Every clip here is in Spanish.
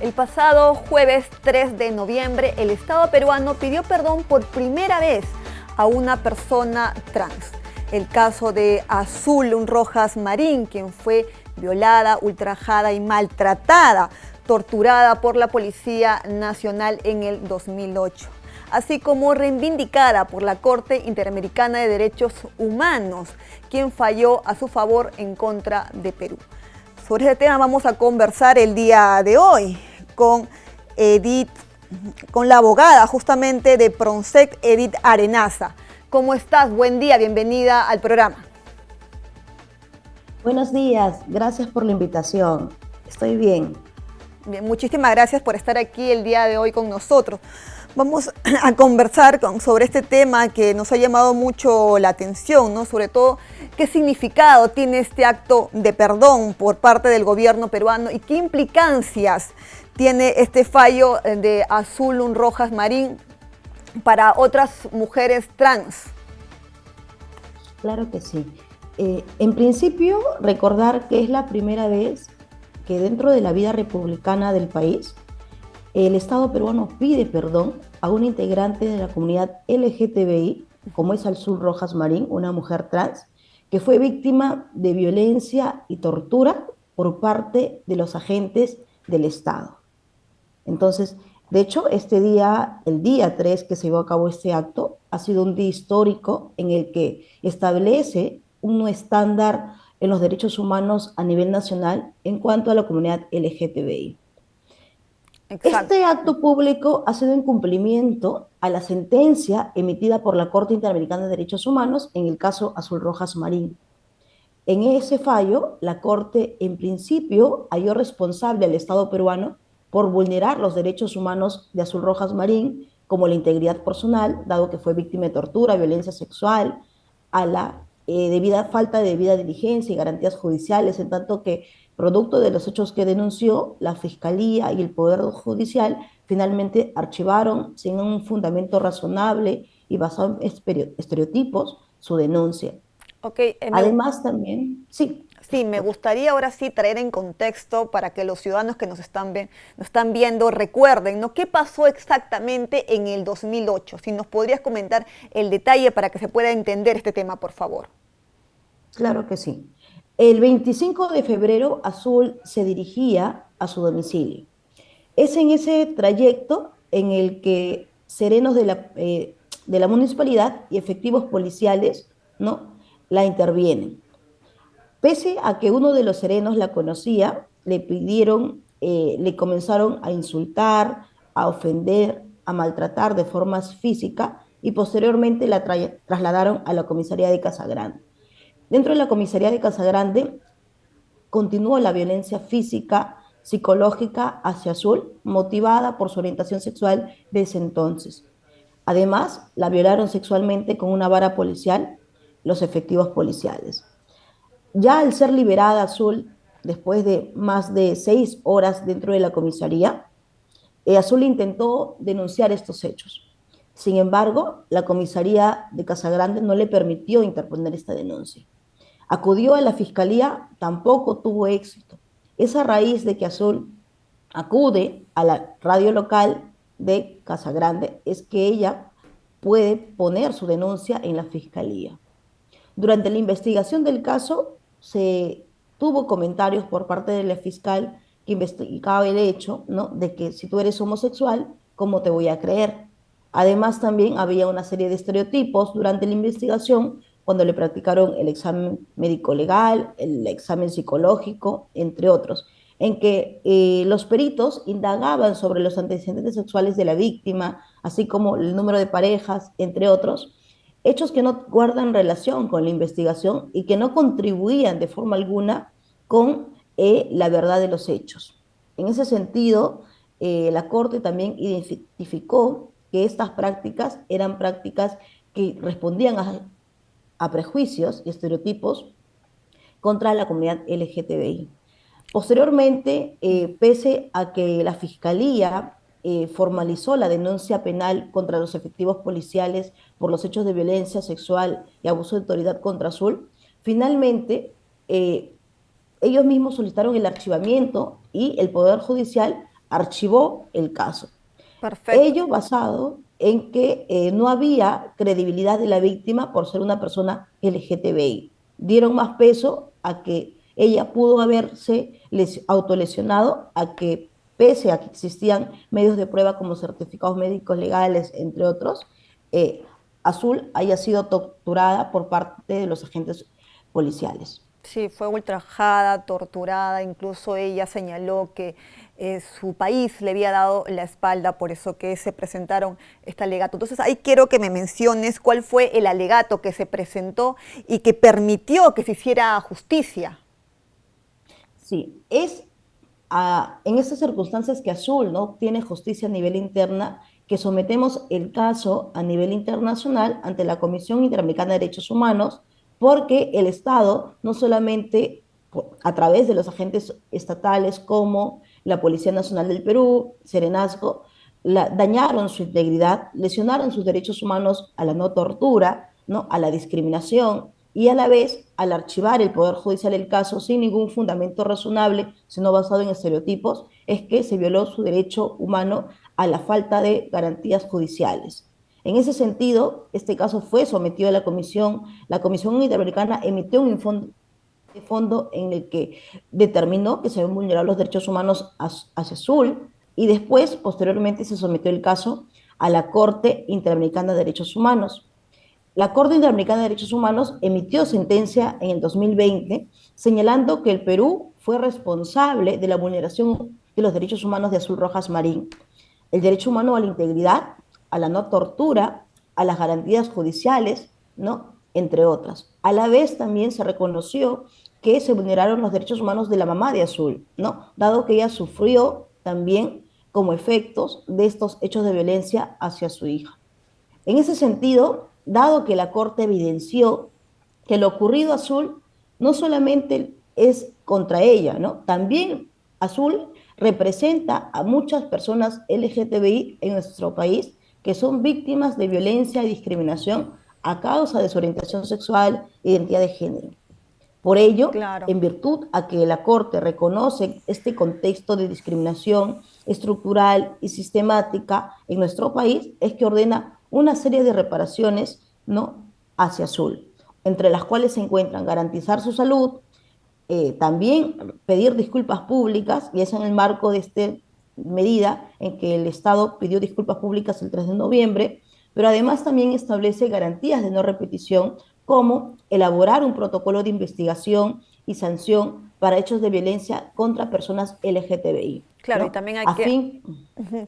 El pasado jueves 3 de noviembre, el Estado peruano pidió perdón por primera vez a una persona trans. El caso de Azul Rojas Marín, quien fue violada, ultrajada y maltratada, torturada por la Policía Nacional en el 2008, así como reivindicada por la Corte Interamericana de Derechos Humanos, quien falló a su favor en contra de Perú. Sobre este tema vamos a conversar el día de hoy con la abogada justamente de Pronsec, Edith Arenaza. ¿Cómo estás? Buen día, bienvenida al programa. Buenos días, gracias por la invitación. Estoy bien. Bien, muchísimas gracias por estar aquí el día de hoy con nosotros. Vamos a conversar sobre este tema que nos ha llamado mucho la atención, ¿no? Sobre todo, ¿qué significado tiene este acto de perdón por parte del gobierno peruano y qué implicancias tiene este fallo de Azul Rojas Marín para otras mujeres trans? Claro que sí. En principio, recordar que es la primera vez que dentro de la vida republicana del país, el Estado peruano pide perdón a una integrante de la comunidad LGTBI, como es Azul Rojas Marín, una mujer trans, que fue víctima de violencia y tortura por parte de los agentes del Estado. Entonces, de hecho, el día 3 que se llevó a cabo este acto, ha sido un día histórico en el que establece un estándar en los derechos humanos a nivel nacional en cuanto a la comunidad LGTBI. Exacto. Este acto público ha sido en cumplimiento a la sentencia emitida por la Corte Interamericana de Derechos Humanos en el caso Azul Rojas Marín. En ese fallo, la Corte en principio halló responsable al Estado peruano por vulnerar los derechos humanos de Azul Rojas Marín, como la integridad personal, dado que fue víctima de tortura, violencia sexual, a la falta de debida diligencia y garantías judiciales, en tanto que, producto de los hechos que denunció, la Fiscalía y el Poder Judicial finalmente archivaron sin un fundamento razonable y basado en estereotipos su denuncia. Okay, Además también, sí. Sí, me gustaría ahora sí traer en contexto para que los ciudadanos que nos están viendo recuerden, ¿no? ¿Qué pasó exactamente en el 2008? Si nos podrías comentar el detalle para que se pueda entender este tema, por favor. Claro que sí. El 25 de febrero, Azul se dirigía a su domicilio. Es en ese trayecto en el que serenos de la municipalidad y efectivos policiales, ¿no?, la intervienen. Pese a que uno de los serenos la conocía, le comenzaron a insultar, a ofender, a maltratar de forma física y posteriormente la trasladaron a la comisaría de Casagrande. Dentro de la comisaría de Casagrande continuó la violencia física, psicológica hacia Azul, motivada por su orientación sexual de ese entonces. Además, la violaron sexualmente con una vara policial los efectivos policiales. Ya al ser liberada Azul, después de más de 6 horas dentro de la comisaría, Azul intentó denunciar estos hechos. Sin embargo, la comisaría de Casagrande no le permitió interponer esta denuncia. Acudió a la fiscalía, tampoco tuvo éxito. Es a raíz de que Azul acude a la radio local de Casagrande, es que ella puede poner su denuncia en la fiscalía. Durante la investigación del caso, se tuvo comentarios por parte de la fiscal que investigaba el hecho, ¿no?, de que si tú eres homosexual, ¿cómo te voy a creer? Además, también había una serie de estereotipos durante la investigación cuando le practicaron el examen médico legal, el examen psicológico, entre otros, en que los peritos indagaban sobre los antecedentes sexuales de la víctima, así como el número de parejas, entre otros, hechos que no guardan relación con la investigación y que no contribuían de forma alguna con la verdad de los hechos. En ese sentido, la Corte también identificó que estas prácticas eran prácticas que respondían a prejuicios y estereotipos contra la comunidad LGTBI. Posteriormente, pese a que la Fiscalía formalizó la denuncia penal contra los efectivos policiales por los hechos de violencia sexual y abuso de autoridad contra Azul, finalmente ellos mismos solicitaron el archivamiento y el Poder Judicial archivó el caso. Perfecto. Ello basado en que no había credibilidad de la víctima por ser una persona LGTBI. Dieron más peso a que ella pudo haberse autolesionado, a que pese a que existían medios de prueba como certificados médicos legales, entre otros, eh, Azul haya sido torturada por parte de los agentes policiales. Sí, fue ultrajada, torturada, incluso ella señaló que su país le había dado la espalda, por eso que se presentaron este alegato. Entonces ahí quiero que me menciones cuál fue el alegato que se presentó y que permitió que se hiciera justicia. Sí, es en estas circunstancias que Azul no tiene justicia a nivel interna, que sometemos el caso a nivel internacional ante la Comisión Interamericana de Derechos Humanos, porque el Estado, no solamente a través de los agentes estatales como la Policía Nacional del Perú, Serenazgo, dañaron su integridad, lesionaron sus derechos humanos a la no tortura, ¿no? A la discriminación, y a la vez, al archivar el Poder Judicial el caso sin ningún fundamento razonable, sino basado en estereotipos, es que se violó su derecho humano a la falta de garantías judiciales. En ese sentido, este caso fue sometido a la Comisión Interamericana emitió un informe de fondo en el que determinó que se habían vulnerado los derechos humanos hacia Azul, y después, posteriormente, se sometió el caso a la Corte Interamericana de Derechos Humanos. La Corte Interamericana de Derechos Humanos emitió sentencia en el 2020 señalando que el Perú fue responsable de la vulneración de los derechos humanos de Azul Rojas Marín, el derecho humano a la integridad, a la no tortura, a las garantías judiciales, ¿no? Entre otras. A la vez también se reconoció que se vulneraron los derechos humanos de la mamá de Azul, ¿no? Dado que ella sufrió también como efectos de estos hechos de violencia hacia su hija. En ese sentido, dado que la Corte evidenció que lo ocurrido a Azul no solamente es contra ella, ¿no? También Azul representa a muchas personas LGTBI en nuestro país que son víctimas de violencia y discriminación a causa de su orientación sexual e identidad de género. Por ello, Claro. en virtud a que la Corte reconoce este contexto de discriminación estructural y sistemática en nuestro país, es que ordena una serie de reparaciones, ¿no? Hacia Azul, entre las cuales se encuentran garantizar su salud, también pedir disculpas públicas, y es en el marco de esta medida en que el Estado pidió disculpas públicas el 3 de noviembre, pero además también establece garantías de no repetición, como elaborar un protocolo de investigación y sanción para hechos de violencia contra personas LGTBI, Claro, y ¿no? también hay A que fin,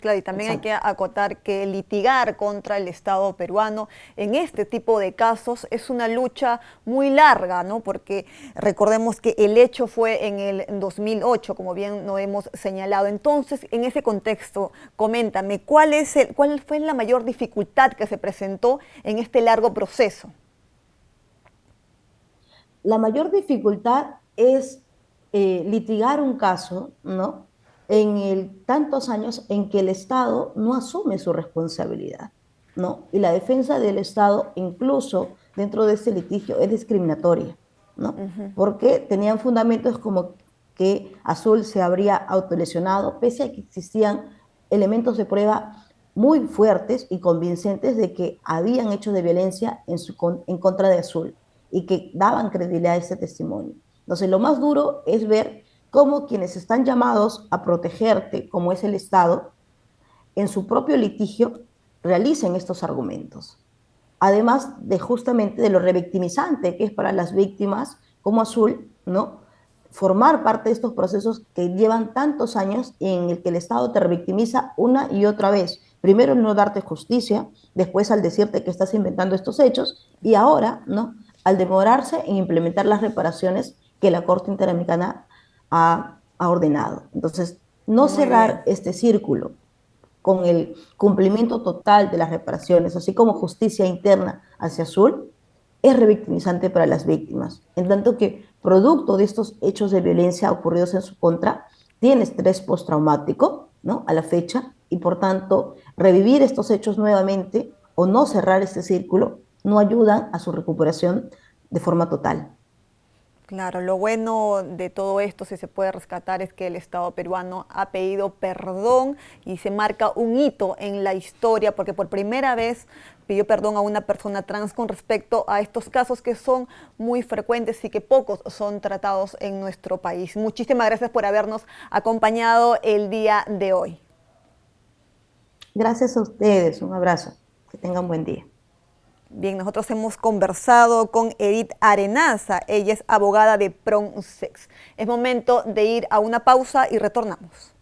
Claro, y también hay que exacto. acotar que litigar contra el Estado peruano en este tipo de casos es una lucha muy larga, ¿no? Porque recordemos que el hecho fue en el 2008, como bien lo hemos señalado. Entonces, en ese contexto, coméntame, ¿cuál fue la mayor dificultad que se presentó en este largo proceso? La mayor dificultad es litigar un caso, ¿no? En tantos años en que el Estado no asume su responsabilidad, ¿no? Y la defensa del Estado, incluso dentro de este litigio, es discriminatoria, ¿no? Porque tenían fundamentos como que Azul se habría autolesionado, pese a que existían elementos de prueba muy fuertes y convincentes de que habían hechos de violencia en contra de Azul y que daban credibilidad a ese testimonio. Entonces, lo más duro es ver cómo quienes están llamados a protegerte, como es el Estado, en su propio litigio realicen estos argumentos. Además de justamente de lo revictimizante que es para las víctimas como Azul, ¿no? Formar parte de estos procesos que llevan tantos años en el que el Estado te revictimiza una y otra vez. Primero en no darte justicia, después al decirte que estás inventando estos hechos, y ahora, ¿no? Al demorarse en implementar las reparaciones que la Corte Interamericana ha ordenado. Entonces, no Muy cerrar bien. este círculo con el cumplimiento total de las reparaciones, así como justicia interna hacia Azul, es revictimizante para las víctimas, en tanto que producto de estos hechos de violencia ocurridos en su contra, tiene estrés postraumático, ¿no? A la fecha, y por tanto, revivir estos hechos nuevamente o no cerrar este círculo no ayudan a su recuperación de forma total. Claro, lo bueno de todo esto, si se puede rescatar, es que el Estado peruano ha pedido perdón y se marca un hito en la historia, porque por primera vez pidió perdón a una persona trans con respecto a estos casos que son muy frecuentes y que pocos son tratados en nuestro país. Muchísimas gracias por habernos acompañado el día de hoy. Gracias a ustedes, un abrazo, que tengan buen día. Bien, nosotros hemos conversado con Edith Arenaza, ella es abogada de Pronsex. Es momento de ir a una pausa y retornamos.